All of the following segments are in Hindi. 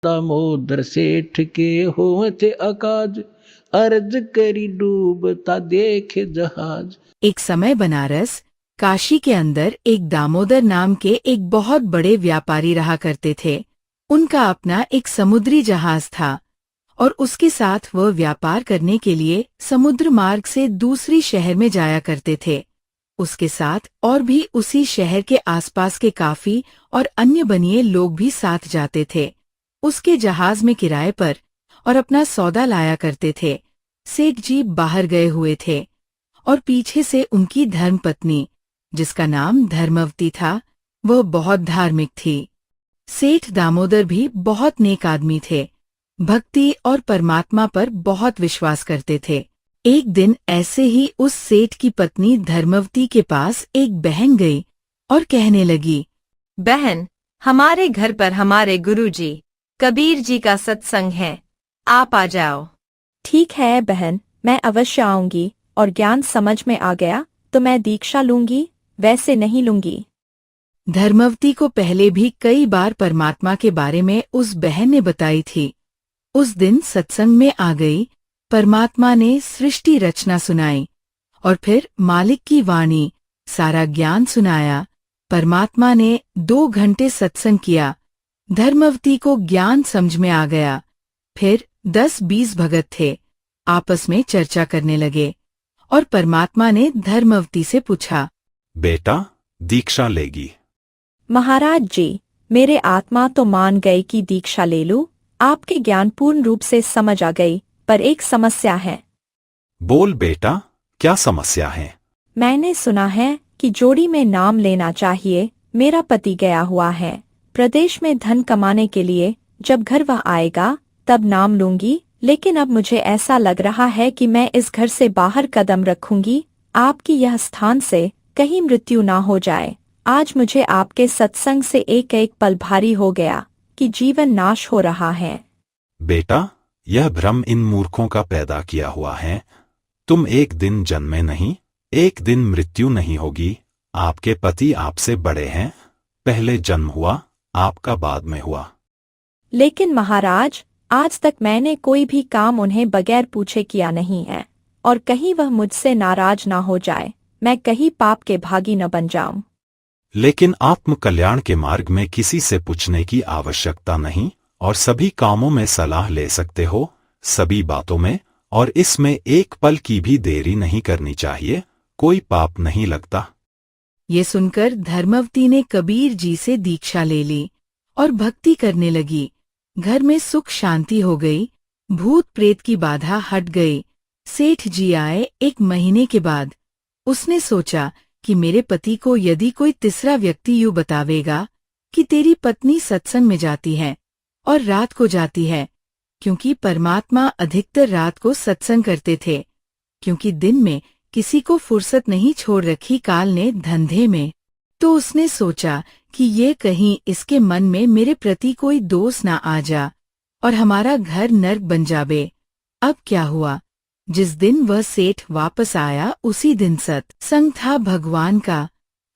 दामोदर सेठ के होवत अकाज, अर्ज करी डूबता देखे जहाज। एक समय बनारस काशी के अंदर एक दामोदर नाम के एक बहुत बड़े व्यापारी रहा करते थे। उनका अपना एक समुद्री जहाज था और उसके साथ वह व्यापार करने के लिए समुद्र मार्ग से दूसरी शहर में जाया करते थे। उसके साथ और भी उसी शहर के आसपास के काफी और अन्य बनिए लोग भी साथ जाते थे। उसके जहाज में किराए पर और अपना सौदा लाया करते थे। सेठ जी बाहर गए हुए थे और पीछे से उनकी धर्मपत्नी, जिसका नाम धर्मवती था, वह बहुत धार्मिक थी। सेठ दामोदर भी बहुत नेक आदमी थे, भक्ति और परमात्मा पर बहुत विश्वास करते थे। एक दिन ऐसे ही उस सेठ की पत्नी धर्मवती के पास एक बहन गई और कहने लगी, बहन, हमारे घर पर हमारे गुरुजी कबीर जी का सत्संग है, आप आ जाओ। ठीक है बहन, मैं अवश्य आऊंगी और ज्ञान समझ में आ गया तो मैं दीक्षा लूंगी, वैसे नहीं लूंगी। धर्मवती को पहले भी कई बार परमात्मा के बारे में उस बहन ने बताई थी। उस दिन सत्संग में आ गई, परमात्मा ने सृष्टि रचना सुनाई और फिर मालिक की वाणी, सारा ज्ञान सुनाया। परमात्मा ने 2 घंटे सत्संग किया। धर्मवती को ज्ञान समझ में आ गया। फिर 10-20 भगत थे, आपस में चर्चा करने लगे और परमात्मा ने धर्मवती से पूछा, बेटा, दीक्षा लेगी? महाराज जी, मेरे आत्मा तो मान गई कि दीक्षा ले लूं, आपके ज्ञान पूर्ण रूप से समझ आ गई, पर एक समस्या है। बोल बेटा, क्या समस्या है? मैंने सुना है कि जोड़ी में नाम लेना चाहिए। मेरा पति गया हुआ है प्रदेश में धन कमाने के लिए, जब घर वह आएगा तब नाम लूंगी, लेकिन अब मुझे ऐसा लग रहा है कि मैं इस घर से बाहर कदम रखूंगी, आपकी यह स्थान से कहीं मृत्यु ना हो जाए। आज मुझे आपके सत्संग से एक एक पल भारी हो गया कि जीवन नाश हो रहा है। बेटा, यह भ्रम इन मूर्खों का पैदा किया हुआ है। तुम एक दिन जन्मे नहीं, एक दिन मृत्यु नहीं होगी। आपके पति आपसे बड़े हैं, पहले जन्म हुआ, आपका बाद में हुआ। लेकिन महाराज, आज तक मैंने कोई भी काम उन्हें बगैर पूछे किया नहीं है, और कहीं वह मुझसे नाराज ना हो जाए, मैं कहीं पाप के भागी न बन जाऊं। लेकिन आत्म कल्याण के मार्ग में किसी से पूछने की आवश्यकता नहीं और सभी कामों में सलाह ले सकते हो, सभी बातों में, और इसमें एक पल की भी देरी नहीं करनी चाहिए, कोई पाप नहीं लगता। ये सुनकर धर्मवती ने कबीर जी से दीक्षा ले ली और भक्ति करने लगी। घर में सुख शांति हो गई, भूत प्रेत की बाधा हट गई। सेठ जी आए 1 महीने के बाद। उसने सोचा कि मेरे पति को यदि कोई तीसरा व्यक्ति यूं बतावेगा कि तेरी पत्नी सत्संग में जाती है और रात को जाती है, क्योंकि परमात्मा अधिकतर रात को सत्संग करते थे, क्योंकि दिन में किसी को फुर्सत नहीं छोड़ रखी काल ने धंधे में, तो उसने सोचा कि ये कहीं इसके मन में मेरे प्रति कोई दोष ना आ जा और हमारा घर नर्क बन जावे। अब क्या हुआ, जिस दिन वह सेठ वापस आया उसी दिन सत्संग था भगवान का,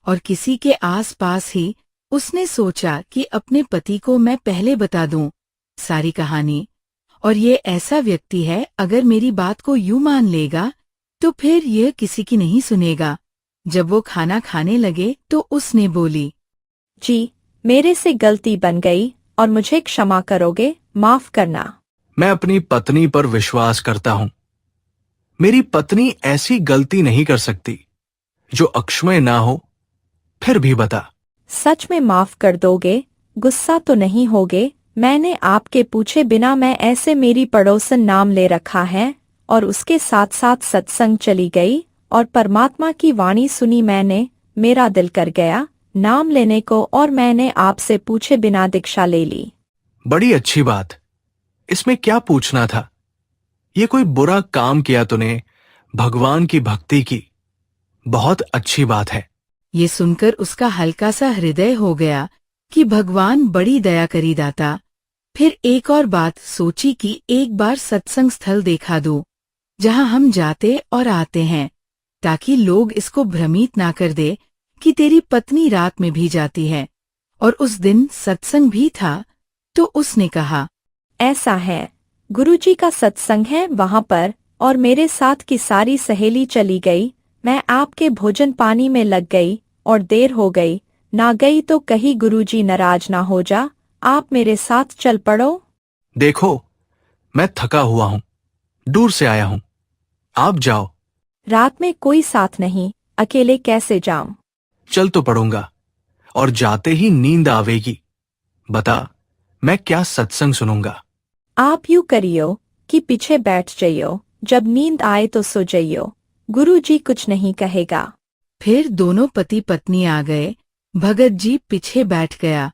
और किसी के आसपास ही उसने सोचा कि अपने पति को मैं पहले बता दूं सारी कहानी, और ये ऐसा व्यक्ति है, अगर मेरी बात को यूं मान लेगा तो फिर यह किसी की नहीं सुनेगा। जब वो खाना खाने लगे तो उसने बोली, जी, मेरे से गलती बन गई और मुझे क्षमा करोगे, माफ करना। मैं अपनी पत्नी पर विश्वास करता हूं। मेरी पत्नी ऐसी गलती नहीं कर सकती जो अक्षमय ना हो। फिर भी बता। सच में माफ कर दोगे, गुस्सा तो नहीं होगे? मैंने आपके पूछे बिना मैं ऐसे मेरी पड़ोसन नाम ले रखा है और उसके साथ साथ सत्संग चली गई और परमात्मा की वाणी सुनी मैंने, मेरा दिल कर गया नाम लेने को और मैंने आपसे पूछे बिना दीक्षा ले ली। बड़ी अच्छी बात, इसमें क्या पूछना था? ये कोई बुरा काम किया तूने, भगवान की भक्ति की, बहुत अच्छी बात है। ये सुनकर उसका हल्का सा हृदय हो गया कि भगवान बड़ी दया करी दाता। फिर एक और बात सोची कि एक बार सत्संग स्थल देखा दूं, जहां हम जाते और आते हैं, ताकि लोग इसको भ्रमित ना कर दे कि तेरी पत्नी रात में भी जाती है। और उस दिन सत्संग भी था, तो उसने कहा, ऐसा है, गुरुजी का सत्संग है वहां पर, और मेरे साथ की सारी सहेली चली गई। मैं आपके भोजन पानी में लग गई और देर हो गई। ना गई तो कहीं गुरुजी नाराज ना हो जा। आप मेरे साथ चल पड़ो। देखो, मैं थका हुआ हूं, दूर से आया हूं, आप जाओ। रात में कोई साथ नहीं, अकेले कैसे जाऊं? चल तो पड़ूंगा, और जाते ही नींद आवेगी। बता, मैं क्या सत्संग सुनूंगा? आप यूं करियो कि पीछे बैठ जाइयो, जब नींद आए तो सो जाइयो। गुरुजी कुछ नहीं कहेगा। फिर दोनों पति पत्नी आ गए। भगत जी पीछे बैठ गया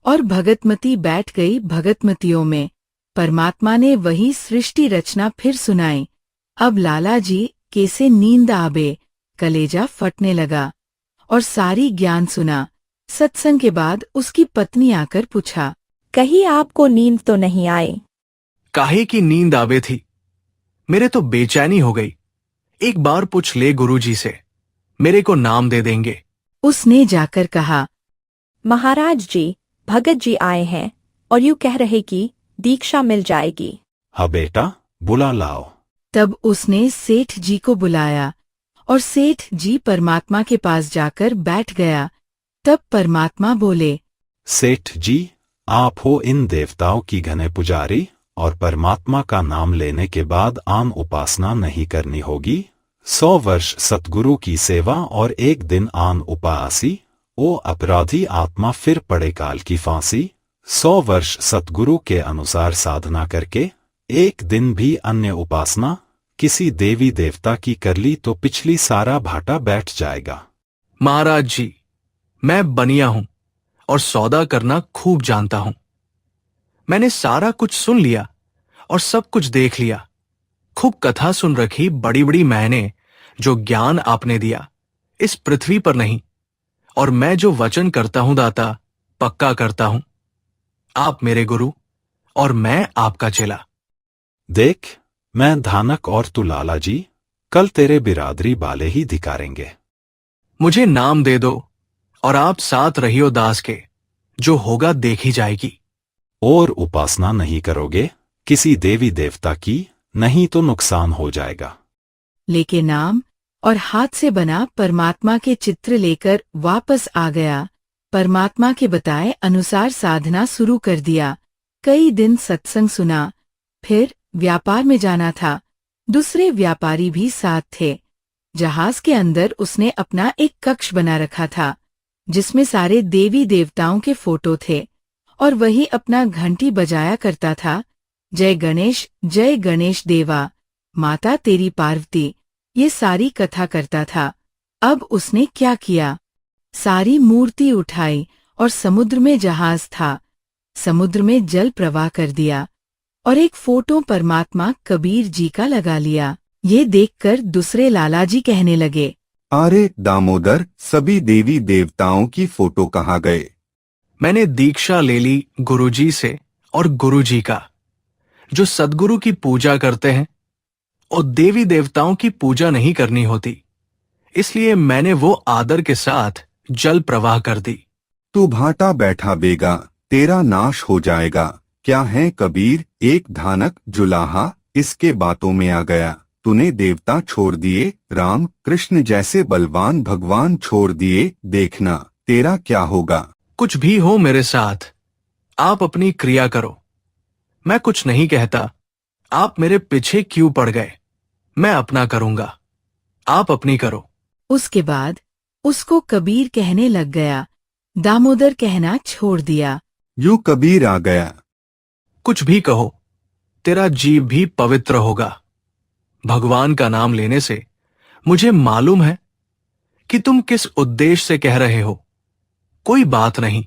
और भगतमती बैठ गई भगतमतियों में। परमात्मा ने वही सृष्टि रचना फिर सुनाई। अब लाला जी कैसे नींद आबे, कलेजा फटने लगा और सारी ज्ञान सुना। सत्संग के बाद उसकी पत्नी आकर पूछा, कहीं आपको नींद तो नहीं आई? काहे की नींद आवे थी, मेरे तो बेचैनी हो गई। एक बार पूछ ले गुरुजी से, मेरे को नाम दे देंगे। उसने जाकर कहा, महाराज जी, भगत जी आए हैं और यूं कह रहे कि दीक्षा मिल जाएगी। हाँ बेटा, बुला लाओ। तब उसने सेठ जी को बुलाया और सेठ जी परमात्मा के पास जाकर बैठ गया। तब परमात्मा बोले, सेठ जी, आप हो इन देवताओं की घने पुजारी, और परमात्मा का नाम लेने के बाद आम उपासना नहीं करनी होगी। 100 वर्ष सतगुरु की सेवा और 1 दिन आन उपासी, ओ अपराधी आत्मा फिर पड़े काल की फांसी। 100 वर्ष सतगुरु के अनुसार साधना करके 1 दिन भी अन्य उपासना किसी देवी देवता की कर ली तो पिछली सारा भाटा बैठ जाएगा। महाराज जी, मैं बनिया हूं और सौदा करना खूब जानता हूं। मैंने सारा कुछ सुन लिया और सब कुछ देख लिया। खूब कथा सुन रखी बड़ी बड़ी मैंने। जो ज्ञान आपने दिया इस पृथ्वी पर नहीं, और मैं जो वचन करता हूं दाता, पक्का करता हूं। आप मेरे गुरु और मैं आपका चेला। देख, मैं धानक और तू लाला जी, कल तेरे बिरादरी वाले ही धिकारेंगे। मुझे नाम दे दो और आप साथ रहियो दास के, जो होगा देखी जाएगी। और उपासना नहीं करोगे किसी देवी देवता की, नहीं तो नुकसान हो जाएगा। लेके नाम और हाथ से बना परमात्मा के चित्र लेकर वापस आ गया। परमात्मा के बताए अनुसार साधना शुरू कर दिया। कई दिन सत्संग सुना। फिर व्यापार में जाना था। दूसरे व्यापारी भी साथ थे। जहाज के अंदर उसने अपना एक कक्ष बना रखा था, जिसमें सारे देवी देवताओं के फोटो थे, और वही अपना घंटी बजाया करता था। जय गणेश देवा, माता तेरी पार्वती, ये सारी कथा करता था। अब उसने क्या किया, सारी मूर्ति उठाई और समुद्र में जहाज था, समुद्र में जल प्रवाह कर दिया और एक फोटो परमात्मा कबीर जी का लगा लिया। ये देखकर दूसरे लाला जी कहने लगे, अरे दामोदर, सभी देवी देवताओं की फोटो कहाँ गए? मैंने दीक्षा ले ली गुरुजी से और गुरुजी का, जो सद्गुरु की पूजा करते हैं और देवी देवताओं की पूजा नहीं करनी होती, इसलिए मैंने वो आदर के साथ जल प्रवाह कर दी। तू भाटा बैठा बेगा, तेरा नाश हो जाएगा। क्या है कबीर, एक धानक जुलाहा इसके बातों में आ गया। तूने देवता छोड़ दिए, राम कृष्ण जैसे बलवान भगवान छोड़ दिए, देखना तेरा क्या होगा। कुछ भी हो मेरे साथ, आप अपनी क्रिया करो, मैं कुछ नहीं कहता। आप मेरे पीछे क्यों पड़ गए? मैं अपना करूंगा, आप अपनी करो। उसके बाद उसको कबीर कहने लग गया। दामोदर कहना छोड़ दिया। यूं कबीर आ गया। कुछ भी कहो, तेरा जीव भी पवित्र होगा। भगवान का नाम लेने से मुझे मालूम है कि तुम किस उद्देश्य से कह रहे हो। कोई बात नहीं।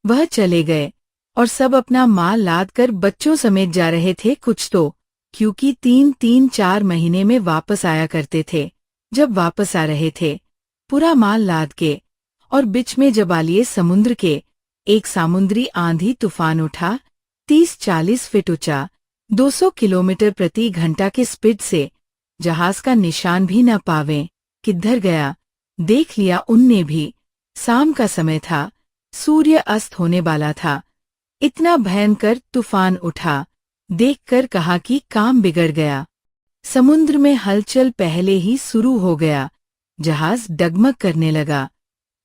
वह चले गए और सब अपना माल लाद कर बच्चों समेत जा रहे थे कुछ तो, क्योंकि 3-4 महीने में वापस आया करते थे। जब वापस आ रहे थे पूरा माल लाद के, और बीच में जब आलिए समुद्र के, एक समुद्री आंधी तूफान उठा, 30-40 फीट ऊंचा, 200 किलोमीटर प्रति घंटा के स्पीड से। जहाज का निशान भी न पावे किधर गया। देख लिया उनने भी। शाम का समय था, सूर्य अस्त होने वाला था। इतना भयंकर तूफान उठा, देखकर कहा कि काम बिगड़ गया। समुद्र में हलचल पहले ही शुरू हो गया। जहाज डगमग करने लगा।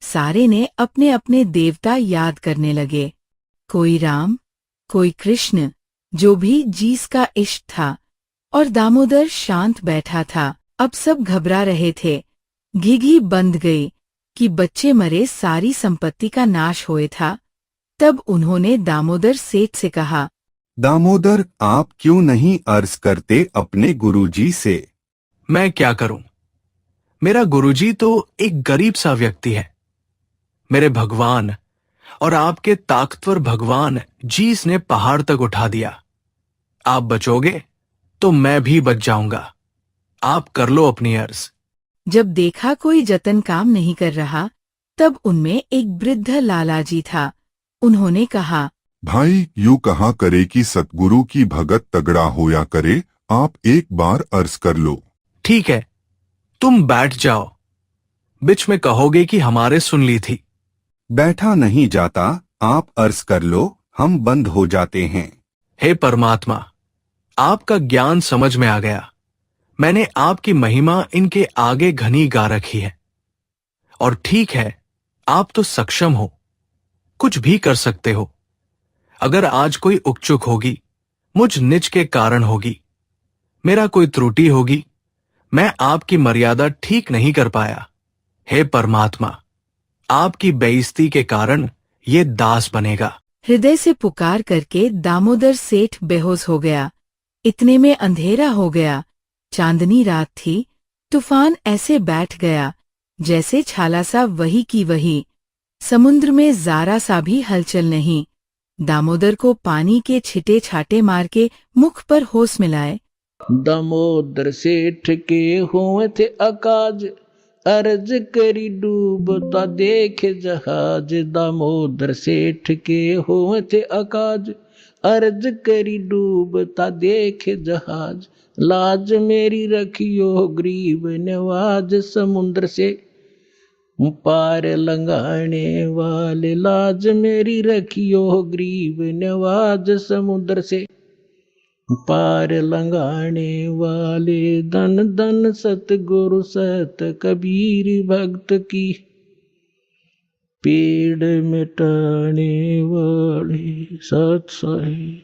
सारे ने अपने अपने देवता याद करने लगे। कोई राम, कोई कृष्ण, जो भी जीस का इष्ट था, और दामोदर शांत बैठा था। अब सब घबरा रहे थे। घिघी बंध गई कि बच्चे मरे, सारी संपत्ति का नाश हुए था। तब उन्होंने दामोदर सेठ से कहा, दामोदर, आप क्यों नहीं अर्ज करते अपने गुरुजी से? मैं क्या करूं? मेरा गुरुजी तो एक गरीब सा व्यक्ति है। मेरे भगवान और आपके ताकतवर भगवान जीस ने पहाड़ तक उठा दिया। आप बचोगे तो मैं भी बच जाऊंगा। आप कर लो अपनी अर्ज। जब देखा कोई जतन काम नहीं कर रहा, तब उनमें एक वृद्ध लालाजी था। उन्होंने कहा, भाई, यूं कहा करे कि सतगुरु की भगत तगड़ा होया करे। आप एक बार अर्ज कर लो। ठीक है, तुम बैठ जाओ। बिच में कहोगे कि हमारे सुन ली थी। बैठा नहीं जाता, आप अर्ज कर लो, हम बंद हो जाते हैं। हे परमात्मा, आपका ज्ञान समझ में आ गया। मैंने आपकी महिमा इनके आगे घनी गा रखी है। और ठीक है, आप तो सक्षम हो, कुछ भी कर सकते हो। अगर आज कोई उकचुक होगी, मुझ निज के कारण होगी, मेरा कोई त्रुटि होगी, मैं आपकी मर्यादा ठीक नहीं कर पाया। हे परमात्मा, आपकी बेइज्जती के कारण ये दास बनेगा। हृदय से पुकार करके दामोदर सेठ बेहोश हो गया। इतने में अंधेरा हो गया। चांदनी रात थी। तूफान ऐसे बैठ गया जैसे छाला सा वही की वही। समुद्र में जरा सा भी हलचल नहीं। दामोदर को पानी के छिटे छाटे मार के मुख पर होश मिलाए। दामोदर सेठ के हुए थे अकाज, अर्ज करी डूबता देखे जहाज। दामोदर सेठ के हुए थे अकाज, अर्ज करी डूबता देखे जहाज। लाज मेरी रखियो ग्रीब नवाज, समुद्र से पार लंघाने वाले। लाज मेरी रखियो ग्रीब नवाज, समुद्र से पार लंघाने वाले। धन धन सतगुरु सत कबीर भक्त की, पेड़ मिटाने वाले। सत साई।